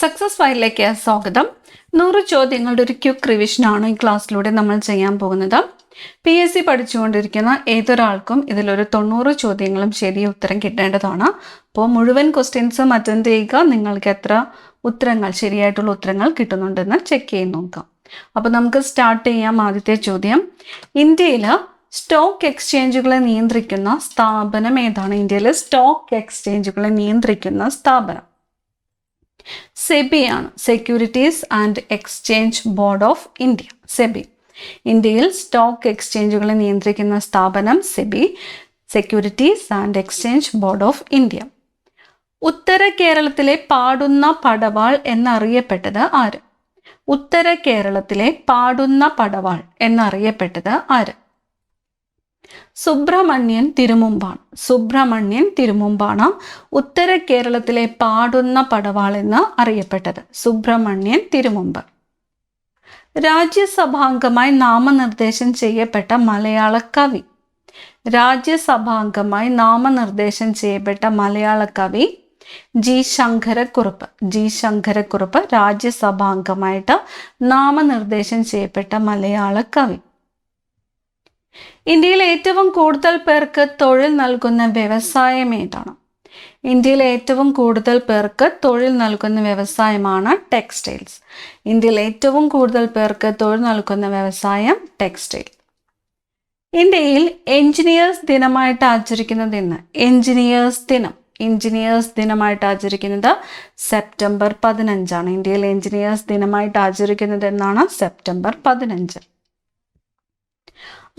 Success ഫയലിലേക്ക് സ്വാഗതം. 100 ചോദ്യങ്ങളുടെ ഒരു ക്വിക്ക് റിവിഷനാണ് ഈ ക്ലാസ്സിലൂടെ നമ്മൾ ചെയ്യാൻ പോകുന്നത്. PSC പഠിച്ചുകൊണ്ടിരിക്കുന്ന ഏതൊരാൾക്കും ഇതിലൊരു 90 ചോദ്യങ്ങളും ശരിയ ഉത്തരം കിട്ടേണ്ടതാണ്. അപ്പോൾ മുഴുവൻ ക്വസ്റ്റ്യൻസും അറ്റൻഡ് ചെയ്യുക. നിങ്ങൾക്ക് എത്ര ഉത്തരങ്ങൾ ശരിയായിട്ടുള്ള ഉത്തരങ്ങൾ കിട്ടുന്നുണ്ടെന്ന് ചെക്ക് ചെയ്ത് നോക്കാം. അപ്പോൾ നമുക്ക് സ്റ്റാർട്ട് ചെയ്യാം. ആദ്യത്തെ ചോദ്യം, ഇന്ത്യയിൽ സ്റ്റോക്ക് എക്സ്ചേഞ്ചുകളെ നിയന്ത്രിക്കുന്ന സ്ഥാപനം ഏതാണ്? ഇന്ത്യയിൽ സ്റ്റോക്ക് എക്സ്ചേഞ്ചുകളെ നിയന്ത്രിക്കുന്ന സ്ഥാപനം സെബി ആണ്. Securities and exchange board of India, SEBI. ഇന്ത്യയിൽ സ്റ്റോക്ക് എക്സ്ചേഞ്ചുകളെ നിയന്ത്രിക്കുന്ന സ്ഥാപനം SEBI, securities and exchange board of India. ഉത്തര കേരളത്തിലെ പാടുന്ന പടവാൾ എന്നറിയപ്പെട്ടത് ആര്? ഉത്തര കേരളത്തിലെ പാടുന്ന പടവാൾ എന്നറിയപ്പെട്ടത് ആര്? സുബ്രഹ്മണ്യൻ തിരുമുമ്പാണ്. സുബ്രഹ്മണ്യൻ തിരുമുമ്പാണ് ഉത്തര കേരളത്തിലെ പാടുന്ന പടവാൾ എന്ന് അറിയപ്പെട്ടത്. സുബ്രഹ്മണ്യൻ തിരുമുമ്പ്. രാജ്യസഭാംഗമായി നാമനിർദ്ദേശം ചെയ്യപ്പെട്ട മലയാള കവി. രാജ്യസഭാംഗമായി നാമനിർദ്ദേശം ചെയ്യപ്പെട്ട മലയാള കവി ജി ശങ്കരക്കുറുപ്പ്. ജി ശങ്കരക്കുറുപ്പ് രാജ്യസഭാംഗമായിട്ട് നാമനിർദ്ദേശം ചെയ്യപ്പെട്ട മലയാള കവി. ഇന്ത്യയിൽ ഏറ്റവും കൂടുതൽ പേർക്ക് തൊഴിൽ നൽകുന്ന വ്യവസായം ഏതാണ്? ഇന്ത്യയിൽ ഏറ്റവും കൂടുതൽ പേർക്ക് തൊഴിൽ നൽകുന്ന വ്യവസായമാണ് ടെക്സ്റ്റൈൽസ്. ഇന്ത്യയിൽ ഏറ്റവും കൂടുതൽ പേർക്ക് തൊഴിൽ നൽകുന്ന വ്യവസായം ടെക്സ്റ്റൈൽ. ഇന്ത്യയിൽ എഞ്ചിനീയേഴ്സ് ദിനമായിട്ട് ആചരിക്കുന്നത് എന്ന്? എഞ്ചിനീയേഴ്സ് ദിനം. എഞ്ചിനീയേഴ്സ് ദിനമായിട്ട് ആചരിക്കുന്നത് സെപ്റ്റംബർ 15. ഇന്ത്യയിൽ എഞ്ചിനീയേഴ്സ് ദിനമായിട്ട് ആചരിക്കുന്നത് എന്നാണ്? സെപ്റ്റംബർ 15.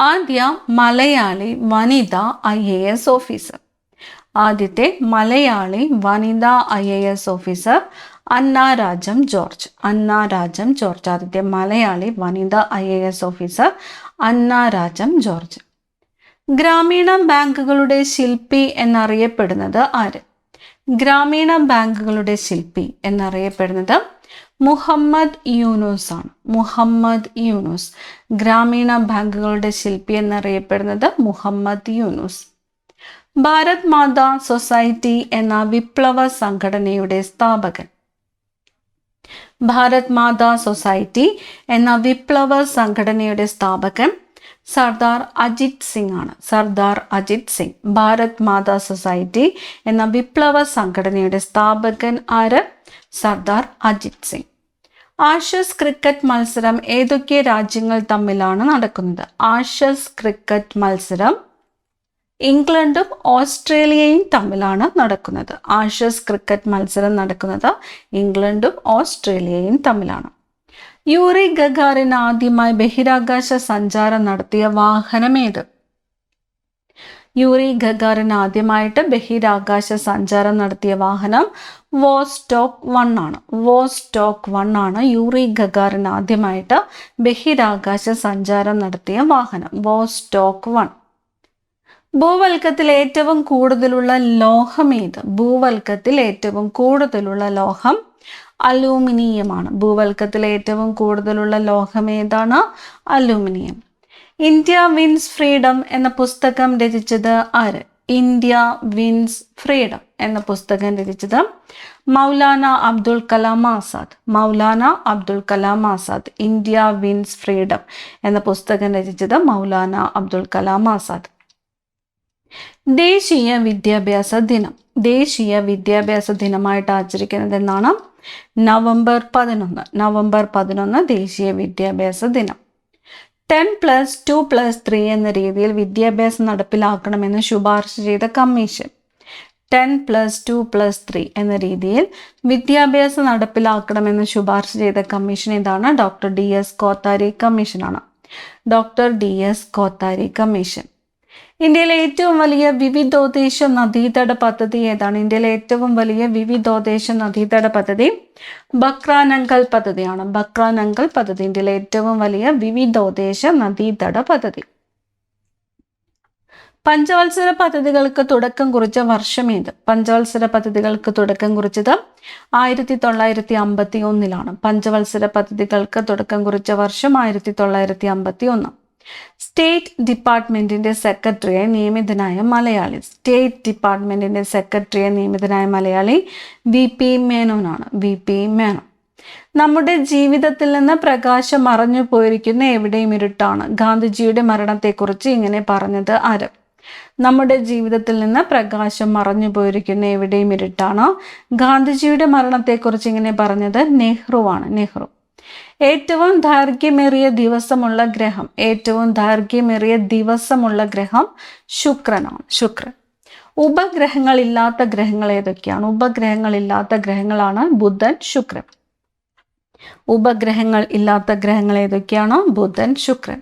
ആദ്യ മലയാളി വനിതാ IAS ഓഫീസർ. ആദ്യത്തെ മലയാളി വനിതാ IAS ഓഫീസർ അന്ന രാജം ജോർജ്. അന്ന രാജം ജോർജ്. ആദ്യത്തെ മലയാളി വനിതാ IAS ഓഫീസർ അന്ന രാജം ജോർജ്. ഗ്രാമീണ ബാങ്കുകളുടെ ശില്പി എന്നറിയപ്പെടുന്നത് ആര്? ഗ്രാമീണ ബാങ്കുകളുടെ ശില്പി എന്നറിയപ്പെടുന്നത് മുഹമ്മദ് യൂനുസ് ആണ്. മുഹമ്മദ് യൂനുസ്. ഗ്രാമീണ ബാങ്കുകളുടെ ശില്പി എന്നറിയപ്പെടുന്നത് മുഹമ്മദ് യൂനുസ്. ഭാരത് മാതാ സൊസൈറ്റി എന്ന വിപ്ലവ സംഘടനയുടെ സ്ഥാപകൻ. ഭാരത് മാതാ സൊസൈറ്റി എന്ന വിപ്ലവ സംഘടനയുടെ സ്ഥാപകൻ സർദാർ അജിത് സിംഗ് ആണ്. സർദാർ അജിത് സിംഗ്. ഭാരത് മാതാ സൊസൈറ്റി എന്ന വിപ്ലവ സംഘടനയുടെ സ്ഥാപകൻ ആര്? സർദാർ അജിത് സിംഗ്. ആഷസ് ക്രിക്കറ്റ് മത്സരം ഏതൊക്കെ രാജ്യങ്ങൾ തമ്മിലാണ് നടക്കുന്നത്? ആഷസ് ക്രിക്കറ്റ് മത്സരം ഇംഗ്ലണ്ടും ഓസ്ട്രേലിയയും തമ്മിലാണ് നടക്കുന്നത്. ആഷസ് ക്രിക്കറ്റ് മത്സരം നടക്കുന്നത് ഇംഗ്ലണ്ടും ഓസ്ട്രേലിയയും തമ്മിലാണ്. യൂറി ഗഗാറിൻ ആദ്യമായി ബഹിരാകാശ സഞ്ചാരം നടത്തിയ വാഹനം ഏത്? യൂറി ഗഗാറിൻ ആദ്യമായിട്ട് ബഹിരാകാശ സഞ്ചാരം നടത്തിയ വാഹനം വോസ്റ്റോക്ക് 1 ആണ്. വോസ്റ്റോക്ക് 1 ആണ് യൂറി ഗഗാറിൻ ആദ്യമായിട്ട് ബഹിരാകാശ സഞ്ചാരം നടത്തിയ വാഹനം. വോസ്റ്റോക്ക് 1. ഭൂവൽക്കത്തിൽ ഏറ്റവും കൂടുതലുള്ള ലോഹം ഏത്? ഭൂവൽക്കത്തിൽ ഏറ്റവും കൂടുതലുള്ള ലോഹം അലൂമിനിയമാണ്. ഭൂവൽക്കത്തിൽ ഏറ്റവും കൂടുതലുള്ള ലോഹം ഏതാണ്? അലൂമിനിയം. ഇന്ത്യ വിൻസ് ഫ്രീഡം എന്ന പുസ്തകം രചിച്ചത് ആര്? ഇന്ത്യ വിൻസ് ഫ്രീഡം എന്ന പുസ്തകം രചിച്ചത് Maulana Abdul Kalam Azad. Maulana Abdul Kalam Azad. India wins freedom എന്ന പുസ്തകം രചിച്ചത് മൗലാന അബ്ദുൽ കലാം ആസാദ്. ദേശീയ വിദ്യാഭ്യാസ ദിനം. ദേശീയ വിദ്യാഭ്യാസ ദിനമായിട്ട് ആചരിക്കുന്നത് എന്നാണ്? നവംബർ 11. നവംബർ 11 ദേശീയ വിദ്യാഭ്യാസ ദിനം. 10+2+3 എന്ന രീതിയിൽ വിദ്യാഭ്യാസം നടപ്പിലാക്കണമെന്ന് ശുപാർശ ചെയ്ത കമ്മീഷൻ. 10+2+3 എന്ന രീതിയിൽ വിദ്യാഭ്യാസം നടപ്പിലാക്കണമെന്ന് ശുപാർശ ചെയ്ത കമ്മീഷൻ ഇതാണ്? ഡോക്ടർ DS കോത്താരി കമ്മീഷനാണ്. Doctor DS Kothari commission. ഇന്ത്യയിലെ ഏറ്റവും വലിയ വിവിധോദ്ദേശ നദീതട പദ്ധതി ഏതാണ്? ഇന്ത്യയിലെ ഏറ്റവും വലിയ വിവിധോദ്ദേശ നദീതട പദ്ധതി ബക്രാനങ്കൽ പദ്ധതിയാണ്. ബക്രാനങ്കൽ പദ്ധതി ഇന്ത്യയിലെ ഏറ്റവും വലിയ വിവിധോദ്ദേശ നദീതട പദ്ധതി. പഞ്ചവത്സര പദ്ധതികൾക്ക് തുടക്കം കുറിച്ച വർഷം ഏത്? പഞ്ചവത്സര പദ്ധതികൾക്ക് തുടക്കം കുറിച്ചത് 1951. പഞ്ചവത്സര പദ്ധതികൾക്ക് തുടക്കം കുറിച്ച വർഷം 1951. സ്റ്റേറ്റ് ഡിപ്പാർട്ട്മെന്റിന്റെ സെക്രട്ടറിയായി നിയമിതനായ മലയാളി. സ്റ്റേറ്റ് ഡിപ്പാർട്ട്മെന്റിന്റെ സെക്രട്ടറിയായി നിയമിതനായ മലയാളി VP മേനോനാണ്. VP മേനോൻ. നമ്മുടെ ജീവിതത്തിൽ നിന്ന് പ്രകാശം മറഞ്ഞു പോയിരിക്കുന്ന എവിടെയും ഇരുട്ടാണ്. ഗാന്ധിജിയുടെ മരണത്തെക്കുറിച്ച് ഇങ്ങനെ പറഞ്ഞത് ആര്? നമ്മുടെ ജീവിതത്തിൽ നിന്ന് പ്രകാശം മറഞ്ഞു പോയിരിക്കുന്ന എവിടെയും ഇരുട്ടാണ്. ഗാന്ധിജിയുടെ മരണത്തെക്കുറിച്ച് ഇങ്ങനെ പറഞ്ഞത് നെഹ്റുവാണ്. നെഹ്റു. ഏറ്റവും ദൈർഘ്യമേറിയ ദിവസമുള്ള ഗ്രഹം. ഏറ്റവും ദൈർഘ്യമേറിയ ദിവസമുള്ള ഗ്രഹം ശുക്രനാണ്. ശുക്രൻ. ഉപഗ്രഹങ്ങളില്ലാത്ത ഗ്രഹങ്ങൾ ഏതൊക്കെയാണ്? ഉപഗ്രഹങ്ങളില്ലാത്ത ഗ്രഹങ്ങളാണ് ബുധൻ, ശുക്രൻ. ഉപഗ്രഹങ്ങൾ ഇല്ലാത്ത ഗ്രഹങ്ങൾ ഏതൊക്കെയാണ്? ബുധൻ, ശുക്രൻ.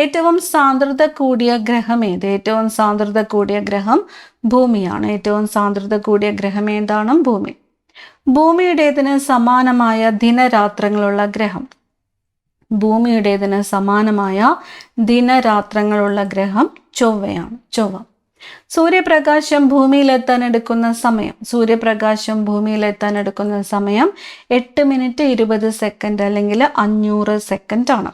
ഏറ്റവും സാന്ദ്രത കൂടിയ ഗ്രഹം ഏത്? ഏറ്റവും സാന്ദ്രത കൂടിയ ഗ്രഹം ഭൂമിയാണ്. ഏറ്റവും സാന്ദ്രത കൂടിയ ഗ്രഹം ഏതാണ്? ഭൂമി. ഭൂമിയുടേതിന് സമാനമായ ദിനരാത്രങ്ങളുള്ള ഗ്രഹം. ഭൂമിയുടേതിന് സമാനമായ ദിനരാത്രങ്ങളുള്ള ഗ്രഹം ചൊവ്വയാണ്. ചൊവ്വ. സൂര്യപ്രകാശം ഭൂമിയിലെത്താൻ എടുക്കുന്ന സമയം. സൂര്യപ്രകാശം ഭൂമിയിലെത്താൻ എടുക്കുന്ന സമയം 8 മിനിറ്റ് 20 സെക്കൻഡ് അല്ലെങ്കിൽ 500 സെക്കൻഡ് ആണ്.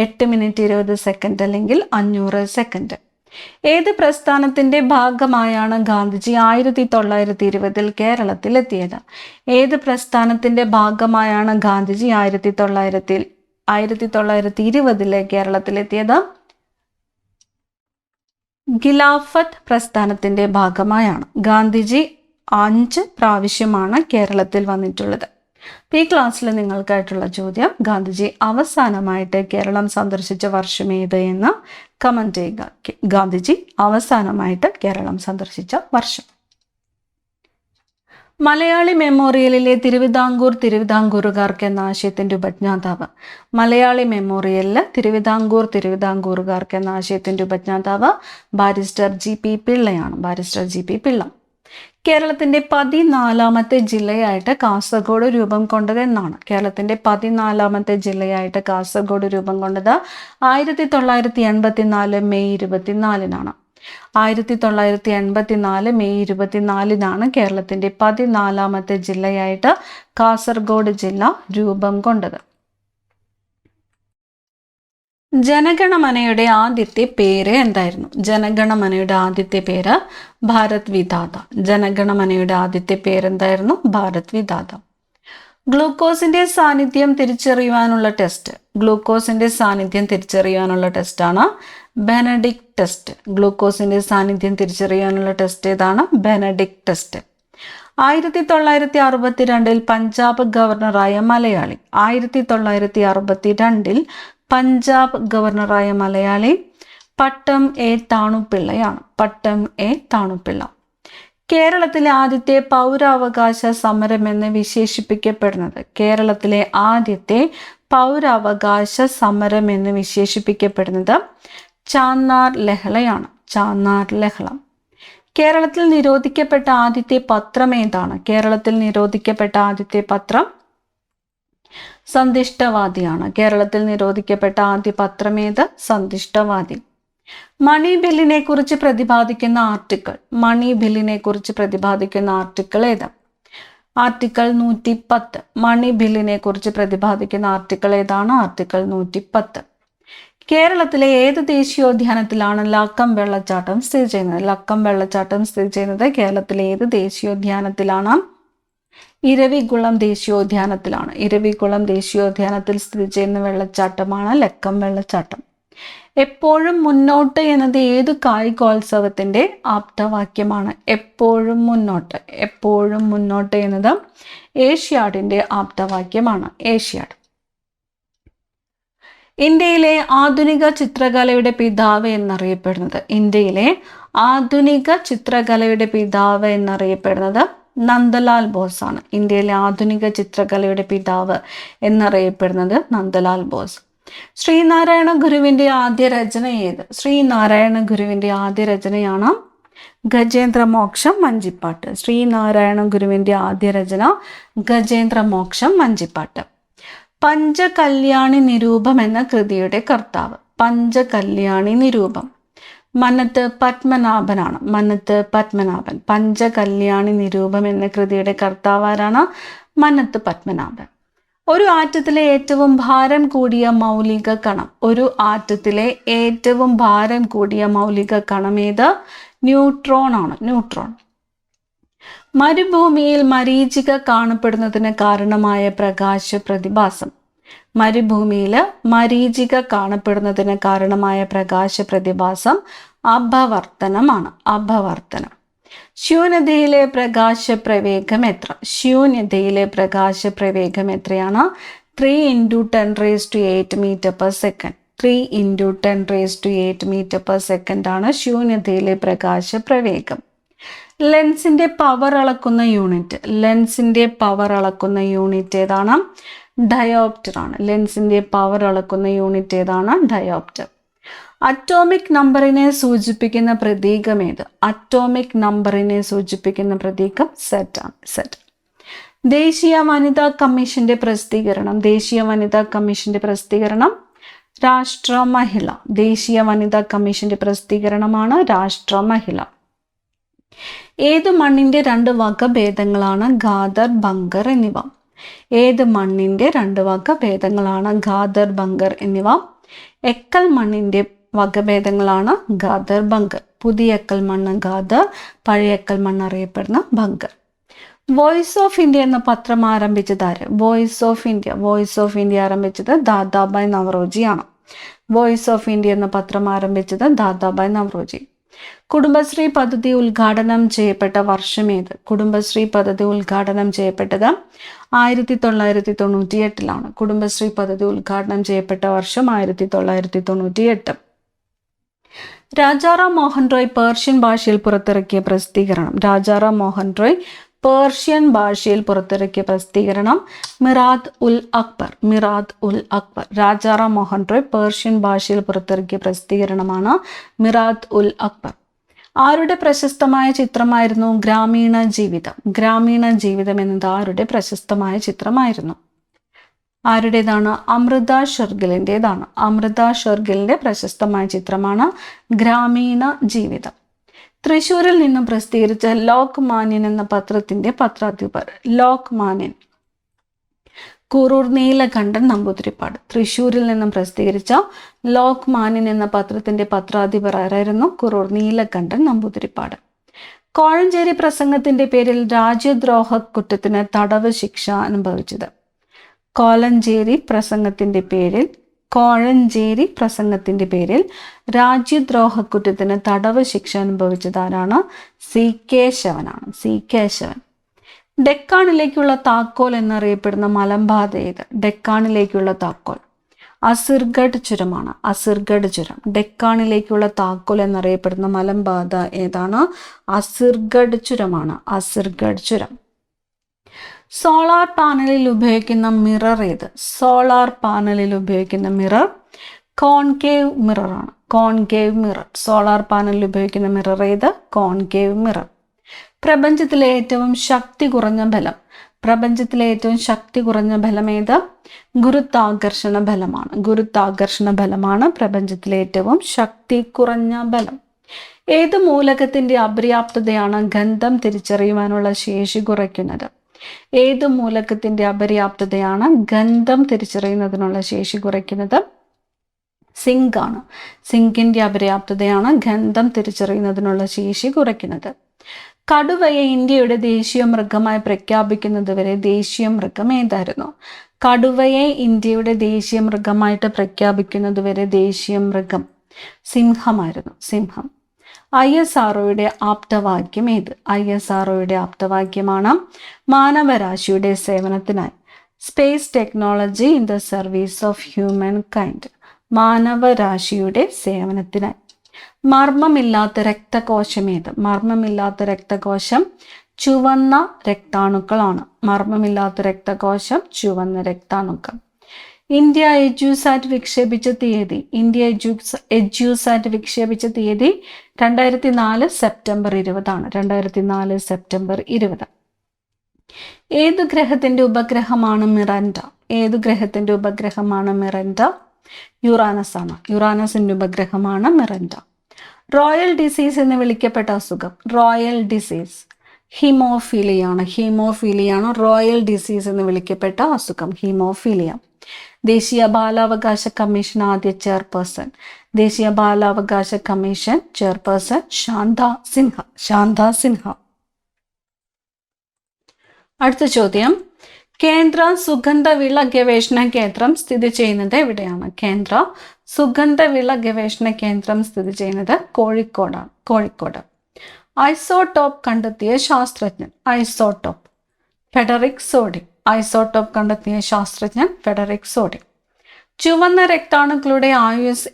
8 മിനിറ്റ് 20 സെക്കൻഡ് അല്ലെങ്കിൽ 500 സെക്കൻഡ്. ഏത് പ്രസ്ഥാനത്തിന്റെ ഭാഗമായാണ് ഗാന്ധിജി 1920 കേരളത്തിൽ എത്തിയത്? ഏത് പ്രസ്ഥാനത്തിന്റെ ഭാഗമായാണ് ഗാന്ധിജി 1920 കേരളത്തിലെത്തിയത്? ഖിലാഫത്ത് പ്രസ്ഥാനത്തിന്റെ ഭാഗമായാണ്. ഗാന്ധിജി 5 പ്രാവശ്യമാണ് കേരളത്തിൽ വന്നിട്ടുള്ളത്. ഈ ക്ലാസ്സിൽ നിങ്ങൾക്കായിട്ടുള്ള ചോദ്യം, ഗാന്ധിജി അവസാനമായിട്ട് കേരളം സന്ദർശിച്ച വർഷം ഏത് എന്ന് കമന്റ് ചെയ്യുക. ഗാന്ധിജി അവസാനമായിട്ട് കേരളം സന്ദർശിച്ച വർഷം. മലയാളി മെമ്മോറിയലിലെ തിരുവിതാംകൂറുകാർക്ക് എന്ന ആശയത്തിന്റെ ഉപജ്ഞാതാവ്. മലയാളി മെമ്മോറിയലില് തിരുവിതാംകൂറുകാർക്ക് എന്ന ആശയത്തിന്റെ ഉപജ്ഞാതാവ് ബാരിസ്റ്റർ GP പിള്ളയാണ്. Barrister GP Pillai. കേരളത്തിന്റെ 14ാമത്തെ ജില്ലയായിട്ട് കാസർഗോഡ് രൂപം കൊണ്ടത് എന്നാണ്? കേരളത്തിന്റെ 14ാമത്തെ ജില്ലയായിട്ട് കാസർഗോഡ് രൂപം കൊണ്ടത് 1984 മെയ് 24-നാണ്. 1984 മെയ് 24-നാണ് കേരളത്തിന്റെ 14ാമത്തെ ജില്ലയായിട്ട് കാസർഗോഡ് ജില്ല രൂപം കൊണ്ടത്. ജനഗണമനയുടെ ആദ്യത്തെ പേര് എന്തായിരുന്നു? ജനഗണമനയുടെ ആദ്യത്തെ പേര് ഭാരത് വിധാത. ജനഗണമനയുടെ ആദ്യത്തെ പേരെന്തായിരുന്നു? ഭാരത് വിധാത. ഗ്ലൂക്കോസിന്റെ സാന്നിധ്യം തിരിച്ചറിയുവാനുള്ള ടെസ്റ്റ്. ഗ്ലൂക്കോസിന്റെ സാന്നിധ്യം തിരിച്ചറിയാനുള്ള ടെസ്റ്റാണ് ബെനഡിക്ട് ടെസ്റ്റ്. ഗ്ലൂക്കോസിന്റെ സാന്നിധ്യം തിരിച്ചറിയാനുള്ള ടെസ്റ്റ് ഏതാണ്? Benedict test. 1962 പഞ്ചാബ് ഗവർണറായ മലയാളി. 1962 പഞ്ചാബ് ഗവർണറായ മലയാളി പട്ടം A താണുപിള്ളയാണ്. പട്ടം A താണുപിള്ള. കേരളത്തിലെ ആദ്യത്തെ പൗരാവകാശ സമരം എന്ന് വിശേഷിപ്പിക്കപ്പെടുന്നത്. കേരളത്തിലെ ആദ്യത്തെ പൗരാവകാശ സമരം എന്ന് വിശേഷിപ്പിക്കപ്പെടുന്നത് ചാന്നാർ ലഹളയാണ്. ചാന്നാർ ലഹള. കേരളത്തിൽ നിരോധിക്കപ്പെട്ട ആദ്യത്തെ പത്രം ഏതാണ്? കേരളത്തിൽ നിരോധിക്കപ്പെട്ട ആദ്യത്തെ പത്രം സന്ദിഷ്ടവാദിയാണ്. കേരളത്തിൽ നിരോധിക്കപ്പെട്ട ആദ്യ പത്രം ഏത്? സന്ദിഷ്ടവാദി. മണി ബില്ലിനെ കുറിച്ച് പ്രതിപാദിക്കുന്ന ആർട്ടിക്കിൾ. മണി ബില്ലിനെ കുറിച്ച് പ്രതിപാദിക്കുന്ന ആർട്ടിക്കിൾ ഏത്? ആർട്ടിക്കിൾ 110. മണി ബില്ലിനെ കുറിച്ച് പ്രതിപാദിക്കുന്ന ആർട്ടിക്കിൾ ഏതാണ്? ആർട്ടിക്കിൾ 110. കേരളത്തിലെ ഏത് ദേശീയോദ്യാനത്തിലാണ് ലക്കം വെള്ളച്ചാട്ടം സ്ഥിതി ചെയ്യുന്നത്? ലക്കം വെള്ളച്ചാട്ടം സ്ഥിതി ചെയ്യുന്നത് കേരളത്തിലെ ഏത് ദേശീയോദ്യാനത്തിലാണ്? ഇരവികുളം ദേശീയോദ്യാനത്തിലാണ്. ഇരവികുളം ദേശീയോദ്യാനത്തിൽ സ്ഥിതി ചെയ്യുന്ന വെള്ളച്ചാട്ടമാണ് ലക്കം വെള്ളച്ചാട്ടം. എപ്പോഴും മുന്നോട്ട് എന്നത് ഏത് കായികോത്സവത്തിന്റെ ആപ്തവാക്യമാണ്? എപ്പോഴും മുന്നോട്ട്. എപ്പോഴും മുന്നോട്ട് എന്നത് ഏഷ്യാഡിന്റെ ആപ്തവാക്യമാണ്. ഏഷ്യാഡ്. ഇന്ത്യയിലെ ആധുനിക ചിത്രകലയുടെ പിതാവ് എന്നറിയപ്പെടുന്നത്. ഇന്ത്യയിലെ ആധുനിക ചിത്രകലയുടെ പിതാവ് എന്നറിയപ്പെടുന്നത് നന്ദലാൽ ബോസ് ആണ്. ഇന്ത്യയിലെ ആധുനിക ചിത്രകലയുടെ പിതാവ് എന്നറിയപ്പെടുന്നത് നന്ദലാൽ ബോസ്. ശ്രീനാരായണ ഗുരുവിന്റെ ആദ്യ രചന ഏത്? ശ്രീനാരായണ ഗുരുവിന്റെ ആദ്യ രചനയാണ് ഗജേന്ദ്രമോക്ഷം വഞ്ചിപ്പാട്ട്. ശ്രീനാരായണ ഗുരുവിന്റെ ആദ്യ രചന ഗജേന്ദ്രമോക്ഷം വഞ്ചിപ്പാട്ട്. പഞ്ചകല്യാണി നിരൂപം എന്ന കൃതിയുടെ കർത്താവ്. പഞ്ചകല്യാണി നിരൂപം മനത്ത് പത്മനാഭനാണ്. മനത്ത് പത്മനാഭൻ. പഞ്ചകല്യാണി നിരൂപം എന്ന കൃതിയുടെ കർത്താവ് ആരാണ്? മനത്ത് പത്മനാഭൻ. ഒരു ആറ്റത്തിലെ ഏറ്റവും ഭാരം കൂടിയ മൗലിക കണം. ഒരു ആറ്റത്തിലെ ഏറ്റവും ഭാരം കൂടിയ മൗലിക കണം ഏത്? ന്യൂട്രോൺ ആണ്. ന്യൂട്രോൺ. മരുഭൂമിയിൽ മരീചിക കാണപ്പെടുന്നതിന് കാരണമായ പ്രകാശ പ്രതിഭാസം. മരുഭൂമിയിൽ മരീചിക കാണപ്പെടുന്നതിന് കാരണമായ പ്രകാശ പ്രതിഭാസം അപവർത്തനമാണ്. അപവർത്തനം. ശൂന്യതയിലെ പ്രകാശ പ്രവേഗം എത്ര? ശൂന്യതയിലെ പ്രകാശ പ്രവേഗം എത്രയാണ്? 3 × 10⁸ മീറ്റർ/സെക്കൻഡ്. 3 × 10⁸ മീറ്റർ/സെക്കൻഡ് ആണ് ശൂന്യതയിലെ പ്രകാശ പ്രവേഗം. ലെൻസിന്റെ പവർ അളക്കുന്ന യൂണിറ്റ്. ലെൻസിന്റെ പവർ അളക്കുന്ന യൂണിറ്റ് ഏതാണ്? ഡയോപ്റ്റർ ആണ്. ലെൻസിന്റെ പവർ അളക്കുന്ന യൂണിറ്റ് ഏതാണ്? ഡയോപ്റ്റർ. അറ്റോമിക് നമ്പറിനെ സൂചിപ്പിക്കുന്ന പ്രതീകം ഏത്? അറ്റോമിക് നമ്പറിനെ സൂചിപ്പിക്കുന്ന പ്രതീകം സെറ്റ് ആണ്. സെറ്റ്. ദേശീയ വനിതാ കമ്മീഷന്റെ പ്രസിദ്ധീകരണം. ദേശീയ വനിതാ കമ്മീഷന്റെ പ്രസിദ്ധീകരണം രാഷ്ട്രമഹിള. ദേശീയ വനിതാ കമ്മീഷന്റെ പ്രസിദ്ധീകരണമാണ് രാഷ്ട്രമഹിള. ഏത് മണ്ണിന്റെ 2 വകഭേദങ്ങളാണ് ഖാദർ, ബങ്കർ എന്നിവ? ഏത് മണ്ണിന്റെ 2 വകഭേദങ്ങളാണ് ഖാദർ, ബങ്കർ എന്നിവ? എക്കൽ മണ്ണിന്റെ വകഭേദങ്ങളാണ് ഖാദർ, ബങ്കർ. പുതിയ എക്കൽ മണ്ണ് ഖാദർ, പഴയ എക്കൽ മണ്ണ് അറിയപ്പെടുന്ന ബങ്കർ. വോയിസ് ഓഫ് ഇന്ത്യ എന്ന പത്രം ആരംഭിച്ചത് ആര്? Voice of India. Voice of India ആരംഭിച്ചത് ദാദാബായ് നവറോജി ആണ്. വോയിസ് ഓഫ് ഇന്ത്യ എന്ന പത്രം ആരംഭിച്ചത് ദാദാബായ് നവറോജി. കുടുംബശ്രീ പദ്ധതി ഉദ്ഘാടനം ചെയ്യപ്പെട്ട വർഷം ഏത്? കുടുംബശ്രീ പദ്ധതി ഉദ്ഘാടനം ചെയ്യപ്പെട്ടത് 1998 കുടുംബശ്രീ പദ്ധതി ഉദ്ഘാടനം ചെയ്യപ്പെട്ട വർഷം 1998. രാജാറാം മോഹൻ റോയ് പേർഷ്യൻ ഭാഷയിൽ പുറത്തിറക്കിയ പ്രസിദ്ധീകരണം. രാജാറാം മോഹൻ റോയ് പേർഷ്യൻ ഭാഷയിൽ പുറത്തിറക്കിയ പ്രസിദ്ധീകരണം മിറാദ് ഉൽ അക്ബർ. മിറാദ് ഉൽ അക്ബർ. രാജാറാം മോഹൻ റോയ് പേർഷ്യൻ ഭാഷയിൽ പുറത്തിറക്കിയ പ്രസിദ്ധീകരണമാണ് മിറാദ് ഉൽ അക്ബർ. ആരുടെ പ്രശസ്തമായ ചിത്രമായിരുന്നു ഗ്രാമീണ ജീവിതം? ഗ്രാമീണ ജീവിതം എന്നത് ആരുടെ പ്രശസ്തമായ ചിത്രമായിരുന്നു? ആരുടേതാണ്? അമൃത ഷെർഗിലിൻ്റെതാണ്. അമൃത ഷെർഗിലിന്റെ പ്രശസ്തമായ ചിത്രമാണ് ഗ്രാമീണ ജീവിതം. തൃശ്ശൂരിൽ നിന്നും പ്രസിദ്ധീകരിച്ച ലോക്മാന്യൻ എന്ന പത്രത്തിന്റെ പത്രാധിപർ. ലോക്മാന്യൻ കുറൂർ നീലകണ്ഠൻ നമ്പൂതിരിപ്പാട്. തൃശ്ശൂരിൽ നിന്നും പ്രസിദ്ധീകരിച്ച ലോക്മാന്യൻ എന്ന പത്രത്തിന്റെ പത്രാധിപർ ആരായിരുന്നു? കുറൂർ നീലകണ്ഠൻ നമ്പൂതിരിപ്പാട്. കോഴഞ്ചേരി പ്രസംഗത്തിന്റെ പേരിൽ രാജ്യദ്രോഹ കുറ്റത്തിന് തടവ് ശിക്ഷ അനുഭവിച്ചത്. കോഴഞ്ചേരി പ്രസംഗത്തിന്റെ പേരിൽ രാജ്യദ്രോഹ കുറ്റത്തിന് തടവ് ശിക്ഷ അനുഭവിച്ചത് ആരാണ്? സി കേശവനാണ്. സി കേശവൻ. ഡെക്കാണിലേക്കുള്ള താക്കോൽ എന്നറിയപ്പെടുന്ന മലമ്പാത ഏത്? ഡെക്കാണിലേക്കുള്ള താക്കോൽ അസിർഗഡ് ചുരമാണ്. അസിർഗഡ് ചുരം. ഡെക്കാണിലേക്കുള്ള താക്കോൽ എന്നറിയപ്പെടുന്ന മലമ്പാത ഏതാണ്? അസിർഗഡ് ചുരമാണ്. അസിർഗഡ് ചുരം. സോളാർ പാനലിൽ ഉപയോഗിക്കുന്ന മിറർ ഏത്? സോളാർ പാനലിൽ ഉപയോഗിക്കുന്ന മിറർ കോൺകേവ് മിറർ ആണ്. Concave mirror. സോളാർ പാനലിൽ ഉപയോഗിക്കുന്ന മിറർ ഏത്? Concave mirror. പ്രപഞ്ചത്തിലെ ഏറ്റവും ശക്തി കുറഞ്ഞ ബലം. പ്രപഞ്ചത്തിലെ ഏറ്റവും ശക്തി കുറഞ്ഞ ബലം ഏത്? ഗുരുത്വാകർഷണ ബലമാണ്. ഗുരുത്വാകർഷണ ബലമാണ് പ്രപഞ്ചത്തിലെ ഏറ്റവും ശക്തി കുറഞ്ഞ ബലം. ഏത് മൂലകത്തിന്റെ അപര്യാപ്തതയാണ് ഗന്ധം തിരിച്ചറിയുവാനുള്ള ശേഷി കുറയ്ക്കുന്നത്? ഏത് മൂലകത്തിന്റെ അപര്യാപ്തതയാണ് ഗന്ധം തിരിച്ചറിയുന്നതിനുള്ള ശേഷി കുറയ്ക്കുന്നത്? സിങ്ക് ആണ്. സിങ്കിന്റെ അപര്യാപ്തതയാണ് ഗന്ധം തിരിച്ചറിയുന്നതിനുള്ള ശേഷി കുറയ്ക്കുന്നത്. കടുവയെ ഇന്ത്യയുടെ ദേശീയ മൃഗമായി പ്രഖ്യാപിക്കുന്നതുവരെ ദേശീയ മൃഗം ഏതായിരുന്നു? കടുവയെ ഇന്ത്യയുടെ ദേശീയ മൃഗമായിട്ട് പ്രഖ്യാപിക്കുന്നതുവരെ ദേശീയ മൃഗം സിംഹമായിരുന്നു. സിംഹം. ISROയുടെ ആപ്തവാക്യം ഏത്? ISROയുടെ ആപ്തവാക്യമാണ് മാനവരാശിയുടെ സേവനത്തിനായി. Space technology in the service of human kind. മാനവരാശിയുടെ സേവനത്തിനായി. മർമ്മമില്ലാത്ത രക്തകോശം ഏത്? മർമ്മമില്ലാത്ത രക്തകോശം ചുവന്ന രക്താണുക്കളാണ്. മർമ്മമില്ലാത്ത രക്തകോശം ചുവന്ന രക്താണുക്കൾ. ഇന്ത്യ എഡ്യൂസാറ്റ് വിക്ഷേപിച്ച തീയതി. ഇന്ത്യ എഡ്യൂസാറ്റ് വിക്ഷേപിച്ച തീയതി 2004 സെപ്റ്റംബർ 20 ആണ്. 2004 സെപ്റ്റംബർ 20. ഏതു ഗ്രഹത്തിന്റെ ഉപഗ്രഹമാണ് മിറാൻഡ? ഏതു ഗ്രഹത്തിന്റെ ഉപഗ്രഹമാണ് മിറാൻഡ? യുറാനസ് ആണ്. യുറാനസിന്റെ ഉപഗ്രഹമാണ് മിറാൻഡ. റോയൽ ഡിസീസ് എന്ന് വിളിക്കപ്പെട്ട അസുഖം. Royal disease. ഹീമോഫീലിയാണ് റോയൽ ഡിസീസ് എന്ന് വിളിക്കപ്പെട്ട അസുഖം, ഹീമോഫീലിയ. ദേശീയ ബാലാവകാശ കമ്മീഷൻ ആദ്യ ചെയർപേഴ്സൺ, ദേശീയ ബാലാവകാശ കമ്മീഷൻ ചെയർപേഴ്സൺ ശാന്ത സിൻഹ. അടുത്ത ചോദ്യം, കേന്ദ്ര സുഗന്ധവിള ഗവേഷണ കേന്ദ്രം സ്ഥിതി ചെയ്യുന്നത് എവിടെയാണ്? കേന്ദ്ര സുഗന്ധവിള ഗവേഷണ കേന്ദ്രം സ്ഥിതി ചെയ്യുന്നത് കോഴിക്കോട്. ഐസോടോപ്പ് കണ്ടെത്തിയ ശാസ്ത്രജ്ഞൻ? Federico Soddy. ചുവന്ന രക്താണുക്കളുടെ ആയുസ്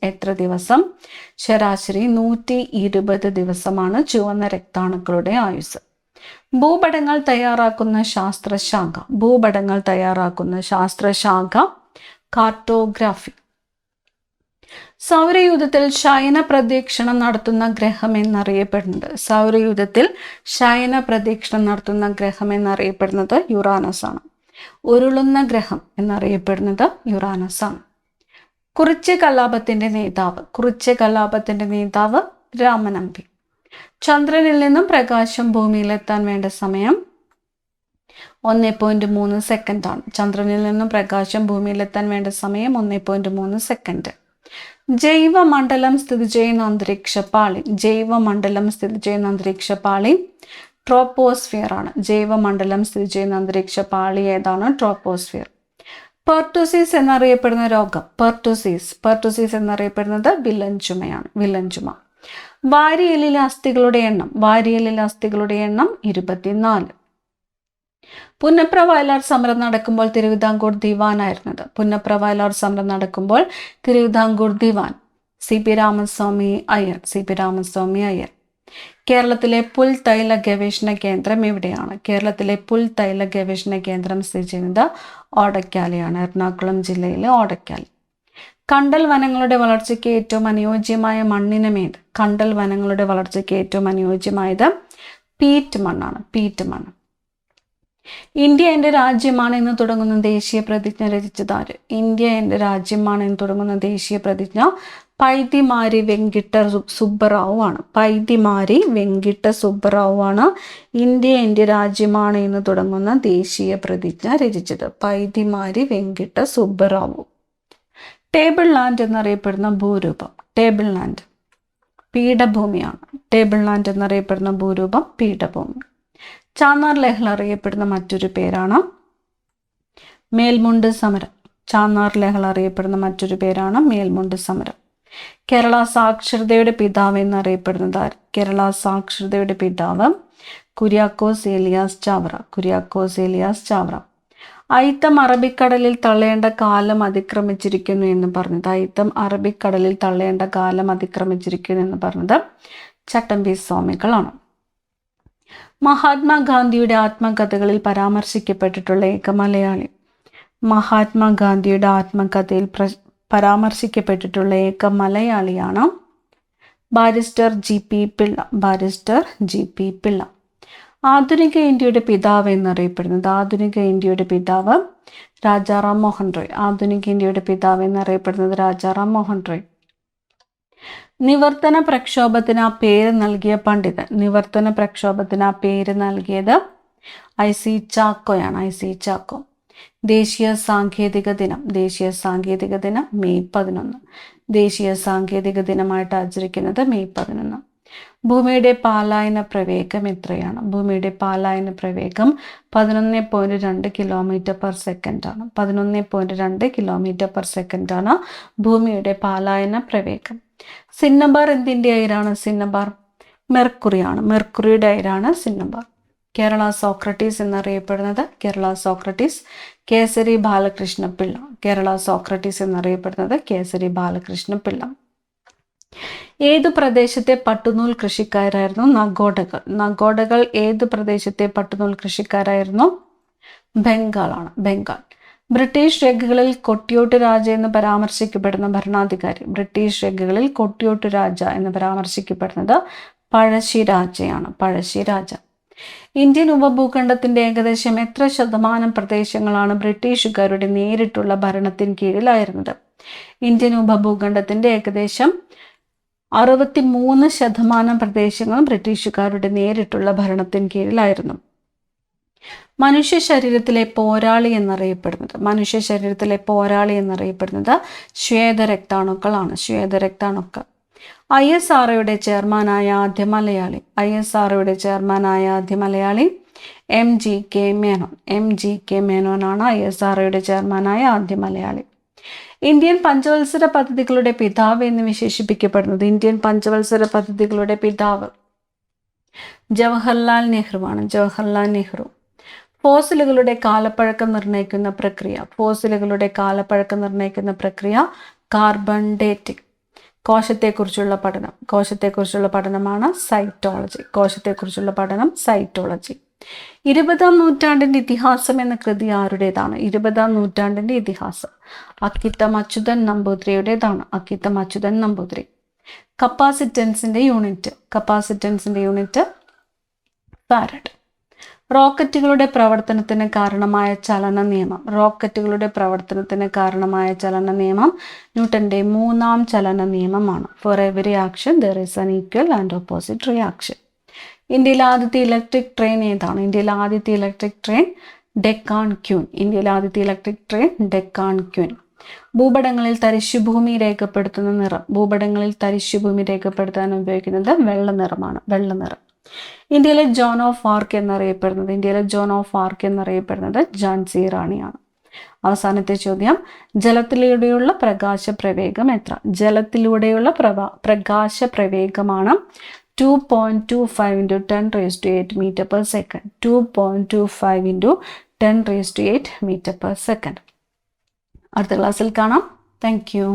എത്ര ദിവസം? ശരാശരി 120 ദിവസമാണ് ചുവന്ന രക്താണുക്കളുടെ ആയുസ്. ഭൂപടങ്ങൾ തയ്യാറാക്കുന്ന ശാസ്ത്രശാഖ കാർട്ടോഗ്രാഫി. സൗരയൂഥത്തിൽ ശയന പ്രദക്ഷിണം നടത്തുന്ന ഗ്രഹം എന്നറിയപ്പെടുന്നത് യുറാനസ് ആണ്. ഉരുളുന്ന ഗ്രഹം എന്നറിയപ്പെടുന്നത് യുറാനസ് ആണ്. കുറിച്യ കലാപത്തിന്റെ നേതാവ് രാമനമ്പി. ചന്ദ്രനിൽ നിന്നും പ്രകാശം ഭൂമിയിലെത്താൻ വേണ്ട സമയം 1.3 സെക്കൻഡാണ്. ചന്ദ്രനിൽ നിന്നും പ്രകാശം ഭൂമിയിലെത്താൻ വേണ്ട സമയം 1.3 സെക്കൻഡ്. ജൈവമണ്ഡലം സ്ഥിതി ചെയ്യുന്ന അന്തരീക്ഷ പാളി ട്രോപ്പോസ്ഫിയർ ആണ്. ജൈവമണ്ഡലം സ്ഥിതി ചെയ്യുന്ന അന്തരീക്ഷ പാളി ഏതാണ്? ട്രോപ്പോസ്ഫിയർ. പെർട്ടുസിസ് എന്നറിയപ്പെടുന്ന രോഗം? പെർട്ടുസിസ് എന്നറിയപ്പെടുന്നത് വില്ലൻചുമ. വാരിയെല്ലിലെ അസ്ഥികളുടെ എണ്ണം 24. പുന്നപ്ര വയലാർ സമരം നടക്കുമ്പോൾ തിരുവിതാംകൂർ ദിവാൻ CP രാമസ്വാമി അയ്യർ. കേരളത്തിലെ പുൽത്തൈല ഗവേഷണ കേന്ദ്രം എവിടെയാണ്? സ്ഥിതി ചെയ്യുന്നത് ഓടക്കാലിയാണ്, എറണാകുളം ജില്ലയിലെ ഓടക്കാലി. കണ്ടൽ വനങ്ങളുടെ വളർച്ചയ്ക്ക് ഏറ്റവും അനുയോജ്യമായ മണ്ണിനമേത്? പീറ്റ് മണ്ണ്. ഇന്ത്യ എൻ്റെ രാജ്യമാണ് എന്ന് തുടങ്ങുന്ന ദേശീയ പ്രതിജ്ഞ രചിച്ചതാര്? പൈതിമാരി വെങ്കിട്ട സുബ്ബറാവു ആണ്. ഇന്ത്യ എൻ്റെ രാജ്യമാണ് എന്ന് തുടങ്ങുന്ന ദേശീയ പ്രതിജ്ഞ രചിച്ചത് പൈതിമാരി വെങ്കിട്ട സുബ്ബറാവു. ടേബിൾ ലാൻഡ് എന്നറിയപ്പെടുന്ന ഭൂരൂപം? പീഠഭൂമി. ചാന്നാർ ലഹള അറിയപ്പെടുന്ന മറ്റൊരു പേരാണ് മേൽമുണ്ട് സമരം. കേരള സാക്ഷരതയുടെ പിതാവ് എന്നറിയപ്പെടുന്നത് ആര്? കുര്യാക്കോസ് ഏലിയാസ് ചാവറ. അയിത്തം അറബിക്കടലിൽ തള്ളേണ്ട കാലം അതിക്രമിച്ചിരിക്കുന്നു എന്ന് പറഞ്ഞത് ചട്ടമ്പി സ്വാമികളാണ്. മഹാത്മാഗാന്ധിയുടെ ആത്മകഥകളിൽ പരാമർശിക്കപ്പെട്ടിട്ടുള്ള ഏക മലയാളിയാണ് ബാരിസ്റ്റർ ജി പി പിള്ള. ആധുനിക ഇന്ത്യയുടെ പിതാവ് എന്നറിയപ്പെടുന്നത് രാജാറാം മോഹൻ റോയ്. നിവർത്തന പ്രക്ഷോഭത്തിന് ആ പേര് നൽകിയത് IC ചാക്കോ. ദേശീയ സാങ്കേതിക ദിനം മെയ് 11. ദേശീയ സാങ്കേതിക ദിനമായിട്ട് ആചരിക്കുന്നത് മെയ് 11. ഭൂമിയുടെ പാലായന പ്രവേഗം എത്രയാണ്? 11.2 km/s ആണ് ഭൂമിയുടെ പാലായന പ്രവേഗം. സിന്നബാർ എന്തിൻ്റെ അയിരാണ്? മെർക്കുറിയാണ്. മെർക്കുറിയുടെ അയിരാണ് സിന്നബാർ. കേരള സോക്രട്ടീസ് എന്നറിയപ്പെടുന്നത് കേസരി ബാലകൃഷ്ണ പിള്ള. ഏതു പ്രദേശത്തെ പട്ടുനൂൽ കൃഷിക്കാരായിരുന്നു നഗോഡകൾ? ഏതു പ്രദേശത്തെ പട്ടുനൂൽ കൃഷിക്കാരായിരുന്നു? ബംഗാൾ. ബ്രിട്ടീഷ് രേഖകളിൽ കൊട്ടിയോട്ട് രാജ എന്ന് പരാമർശിക്കപ്പെടുന്ന ഭരണാധികാരി? പഴശ്ശിരാജ. ഇന്ത്യൻ ഉപഭൂഖണ്ഡത്തിന്റെ ഏകദേശം എത്ര ശതമാനം പ്രദേശങ്ങളാണ് ബ്രിട്ടീഷുകാരുടെ നേരിട്ടുള്ള ഭരണത്തിന് കീഴിലായിരുന്നത്? ഇന്ത്യൻ ഉപഭൂഖണ്ഡത്തിന്റെ ഏകദേശം 63% പ്രദേശങ്ങളും ബ്രിട്ടീഷുകാരുടെ നേരിട്ടുള്ള ഭരണത്തിന് കീഴിലായിരുന്നു. മനുഷ്യ ശരീരത്തിലെ പോരാളി എന്നറിയപ്പെടുന്നത് ശ്വേതരക്താണുക്കളാണ്. ശ്വേതരക്താണുക്കൾ. ISROയുടെ ചെയർമാനായ ആദ്യ മലയാളി MGK മേനോനാണ് ISROയുടെ ചെയർമാനായ ആദ്യ മലയാളി. ഇന്ത്യൻ പഞ്ചവത്സര പദ്ധതികളുടെ പിതാവ് എന്ന് വിശേഷിപ്പിക്കപ്പെടുന്നത് ജവഹർലാൽ നെഹ്റു. ഫോസിലുകളുടെ കാലപ്പഴക്കം നിർണ്ണയിക്കുന്ന പ്രക്രിയ കാർബൺ ഡേറ്റിംഗ്. കോശത്തെക്കുറിച്ചുള്ള പഠനമാണ് സൈറ്റോളജി. 20-ാം നൂറ്റാണ്ടിന്റെ ഇതിഹാസം എന്ന കൃതി ആരുടേതാണ്? 20-ാം നൂറ്റാണ്ടിന്റെ ഇതിഹാസം അക്കിത്തം അച്യുതൻ നമ്പൂതിരി. കപ്പാസിറ്റൻസിന്റെ യൂണിറ്റ് ഫാരഡ്. റോക്കറ്റുകളുടെ പ്രവർത്തനത്തിന് കാരണമായ ചലന നിയമം ന്യൂട്ടന്റെ 3-ാം ചലന നിയമമാണ്. For every action there is an equal and opposite reaction. ഇന്ത്യയിലെ ആദ്യത്തെ ഇലക്ട്രിക് ട്രെയിൻ ഏതാണ്? ഡെക്കാൻ ക്യൂൻ. ഭൂപടങ്ങളിൽ തരിശുഭൂമി രേഖപ്പെടുത്താൻ ഉപയോഗിക്കുന്നത് വെള്ള നിറം. ഇന്ത്യയിലെ ജോൺ ഓഫ് ആർക്ക് എന്നറിയപ്പെടുന്നത് ഝാൻസി റാണിയാണ്. അവസാനത്തെ ചോദ്യം, ജലത്തിലൂടെയുള്ള പ്രകാശപ്രവേഗം എത്ര? പ്രകാശപ്രവേഗമാണ് 2.25 × 10⁸ m/s. 2.25 × 10⁸ m/s. അടുത്ത ക്ലാസ്സിൽ കാണാം. Thank you.